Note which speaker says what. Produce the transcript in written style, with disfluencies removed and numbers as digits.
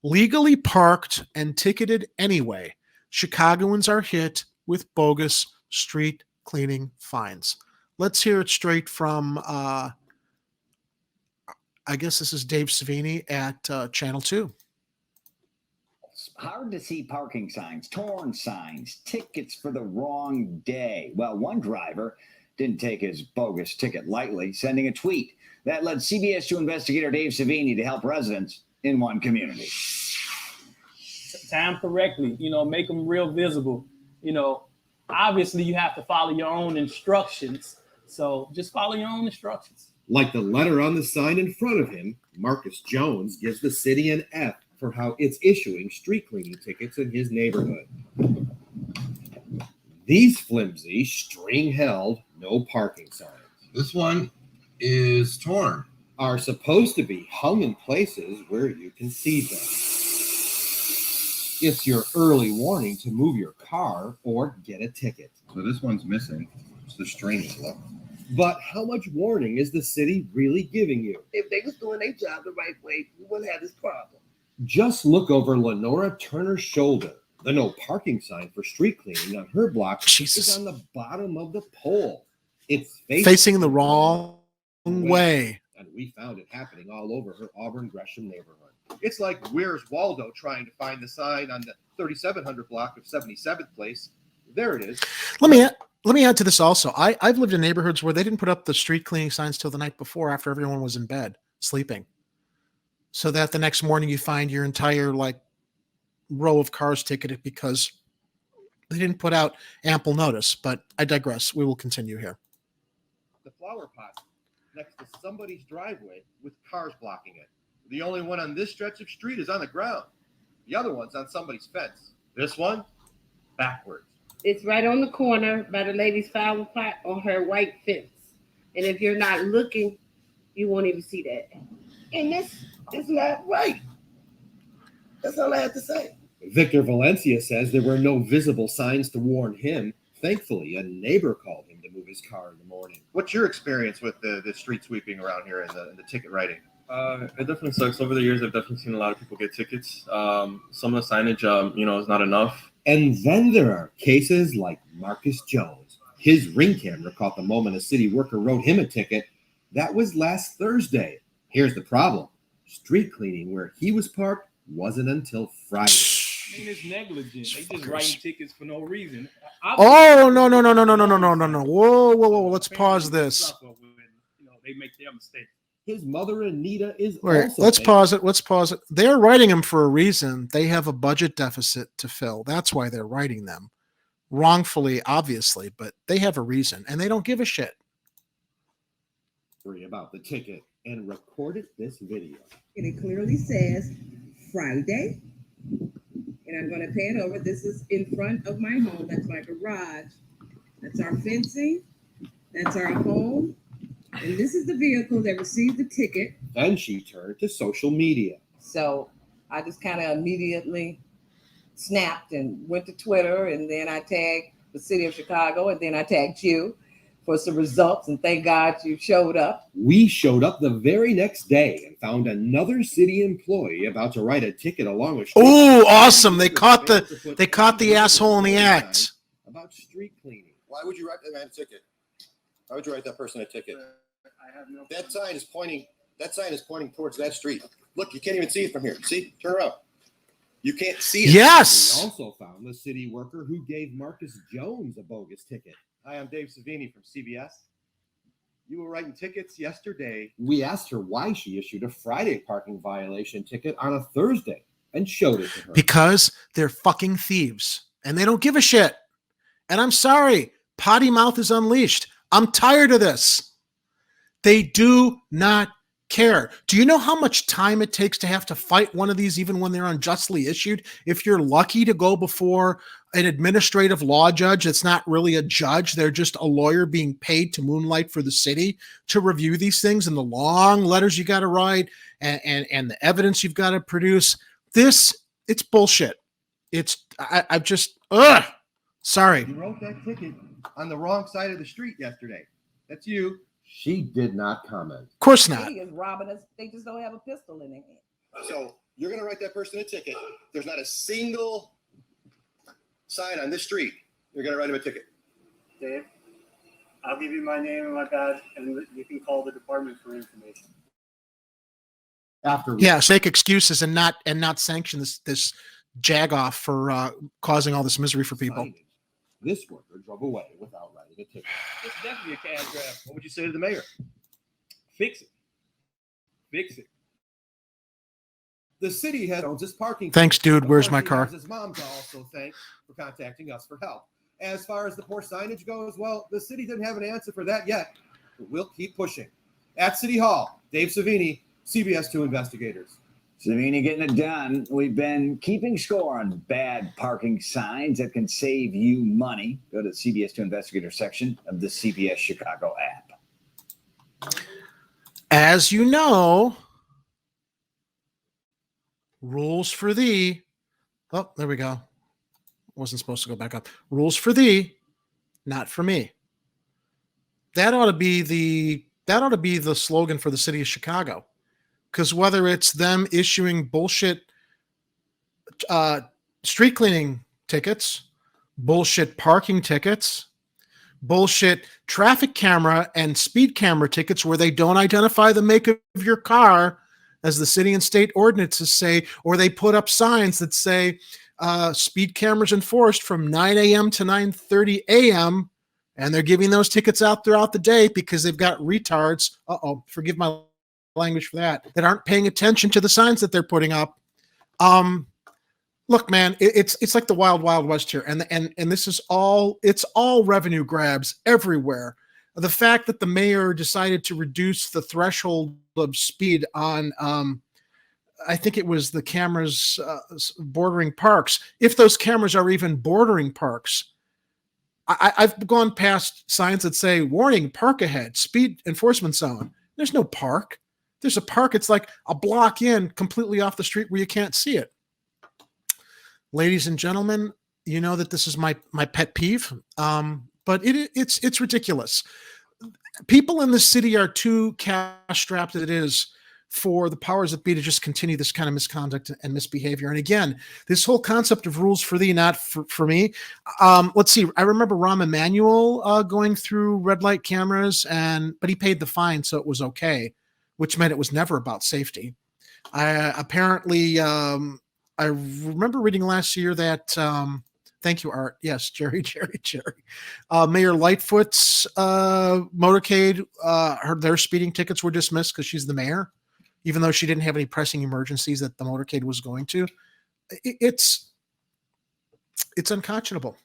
Speaker 1: legally parked and ticketed anyway. Chicagoans are hit with bogus street cleaning fines. Let's hear it straight from, I guess this is Dave Savini at Channel 2.
Speaker 2: Hard to see parking signs, torn signs, tickets for the wrong day. Well, one driver didn't take his bogus ticket lightly, sending a tweet that led CBS 2 investigator Dave Savini to help residents in one community.
Speaker 3: Time correctly, make them real visible. Obviously you have to follow your own instructions. So just follow your own instructions.
Speaker 4: Like the letter on the sign in front of him, Marcus Jones gives the city an F for how it's issuing street cleaning tickets in his neighborhood. These flimsy, string-held, no parking signs.
Speaker 5: This one is torn.
Speaker 4: Are supposed to be hung in places where you can see them. It's your early warning to move your car or get a ticket.
Speaker 5: So this one's missing. It's the string is left.
Speaker 4: But how much warning is the city really giving you?
Speaker 6: If they was doing their job the right way, we wouldn't have this problem.
Speaker 4: Just look over Lenora Turner's shoulder. The no parking sign for street cleaning on her block is on the bottom of the pole. It's
Speaker 1: facing the wrong way.
Speaker 4: And we found it happening all over her Auburn Gresham neighborhood.
Speaker 5: It's like Where's Waldo trying to find the sign on the 3700 block of 77th Place. There it is.
Speaker 1: Let me add to this also. I've lived in neighborhoods where they didn't put up the street cleaning signs till the night before, after everyone was in bed sleeping, so that the next morning you find your entire row of cars ticketed because they didn't put out ample notice. But I digress. We will continue here.
Speaker 5: The flower pot next to somebody's driveway with cars blocking it. The only one on this stretch of street is on the ground. The other one's on somebody's fence. This one, backwards.
Speaker 7: It's right on the corner by the lady's flower pot on her white fence. And if you're not looking, you won't even see that.
Speaker 6: And this is not right. That's all I have to say.
Speaker 4: Victor Valencia says there were no visible signs to warn him. Thankfully, a neighbor called him to move his car in the morning.
Speaker 5: What's your experience with the street sweeping around here and the ticket writing?
Speaker 8: It definitely sucks. Over the years, I've definitely seen a lot of people get tickets. Some of the signage, is not enough.
Speaker 4: And then there are cases like Marcus Jones. His ring camera caught the moment a city worker wrote him a ticket. That was last Thursday. Here's the problem. Street cleaning where he was parked wasn't until Friday.
Speaker 3: I mean, it's negligent. They just writing tickets for no reason.
Speaker 1: Oh, no. Whoa. Let's pause this.
Speaker 3: They make their mistake.
Speaker 4: His mother, Anita, is
Speaker 1: Wait,
Speaker 4: also...
Speaker 1: Let's pause it. They're writing them for a reason. They have a budget deficit to fill. That's why they're writing them. Wrongfully, obviously, but they have a reason, and they don't give a shit.
Speaker 4: About the ticket and recorded this video.
Speaker 9: And it clearly says Friday. And I'm going to pan over. This is in front of my home. That's my garage. That's our fencing. That's our home. And this is the vehicle that received the ticket.
Speaker 4: Then she turned to social media.
Speaker 9: So I just kind of immediately snapped and went to Twitter. And then I tagged the city of Chicago. And then I tagged you for some results. And thank God you showed up.
Speaker 4: We showed up the very next day and found another city employee about to write a ticket along with...
Speaker 1: Oh, awesome. They caught the asshole in the act.
Speaker 4: About street cleaning.
Speaker 5: Why would you write that man a ticket? Why would you write that person a ticket? That sign is pointing towards that street. Look, you can't even see it from here. See? Turn around. You can't see it.
Speaker 1: Yes.
Speaker 4: We also found the city worker who gave Marcus Jones a bogus ticket.
Speaker 5: Hi, I'm Dave Savini from CBS. You were writing tickets yesterday.
Speaker 4: We asked her why she issued a Friday parking violation ticket on a Thursday and showed it to her.
Speaker 1: Because they're fucking thieves and they don't give a shit. And I'm sorry, potty mouth is unleashed. I'm tired of this. They do not care. Do you know how much time it takes to have to fight one of these, even when they're unjustly issued? If you're lucky to go before an administrative law judge, it's not really a judge. They're just a lawyer being paid to moonlight for the city to review these things, and the long letters you got to write and the evidence you've got to produce. It's bullshit. I've just, sorry.
Speaker 5: You wrote that ticket on the wrong side of the street yesterday. That's you.
Speaker 4: She did not comment.
Speaker 1: Of course not.
Speaker 9: Is robbing us. They just don't have a pistol in their hand.
Speaker 5: So You're going to write that person a ticket. There's not a single sign on this street. You're going to write him a ticket.
Speaker 10: Dave, I'll give you my name and my badge, and you can call the department for information.
Speaker 4: After
Speaker 1: Yeah, make excuses and not sanction this jagoff for causing all this misery for people.
Speaker 4: signage, this worker drove away without writing a ticket.
Speaker 3: It's definitely a cash grab.
Speaker 5: What would you say to the mayor?
Speaker 3: Fix it. Fix it.
Speaker 4: The city has owns this parking.
Speaker 1: Thanks, dude.
Speaker 4: Of
Speaker 1: Where's
Speaker 4: course,
Speaker 1: my
Speaker 4: he
Speaker 1: car?
Speaker 4: has his mom to also thank for contacting us for help. As far as the poor signage goes, well, the city didn't have an answer for that yet, but we'll keep pushing. At City Hall, Dave Savini, CBS 2 Investigators.
Speaker 2: Savini getting it done. We've been keeping score on bad parking signs that can save you money. Go to the CBS 2 Investigator section of the CBS Chicago app.
Speaker 1: As you know, rules for thee. Oh, there we go. Wasn't supposed to go back up. Rules for thee, not for me. That ought to be the slogan for the city of Chicago. Because whether it's them issuing bullshit street cleaning tickets, bullshit parking tickets, bullshit traffic camera and speed camera tickets where they don't identify the make of your car, as the city and state ordinances say, or they put up signs that say speed cameras enforced from 9 a.m. to 9:30 a.m., and they're giving those tickets out throughout the day because they've got retards. Forgive my language for that aren't paying attention to the signs that they're putting up. Look, man, it's like the wild west here, and this is all revenue grabs everywhere. The fact that the mayor decided to reduce the threshold of speed on I think it was the cameras bordering parks, if those cameras are even bordering parks. I've gone past signs that say warning, park ahead, speed enforcement zone. There's no park. There's a park. It's like a block in, completely off the street where you can't see it. Ladies and gentlemen, you know that this is my pet peeve, but it's ridiculous. People in the city are too cash-strapped as it is for the powers that be to just continue this kind of misconduct and misbehavior. And again, this whole concept of rules for thee, not for me. Let's see. I remember Rahm Emanuel going through red light cameras, but he paid the fine, so it was okay, which meant it was never about safety. Apparently, I remember reading last year that, thank you, Art. Yes, Jerry. Mayor Lightfoot's motorcade, their speeding tickets were dismissed because she's the mayor, even though she didn't have any pressing emergencies that the motorcade was going to. It's unconscionable.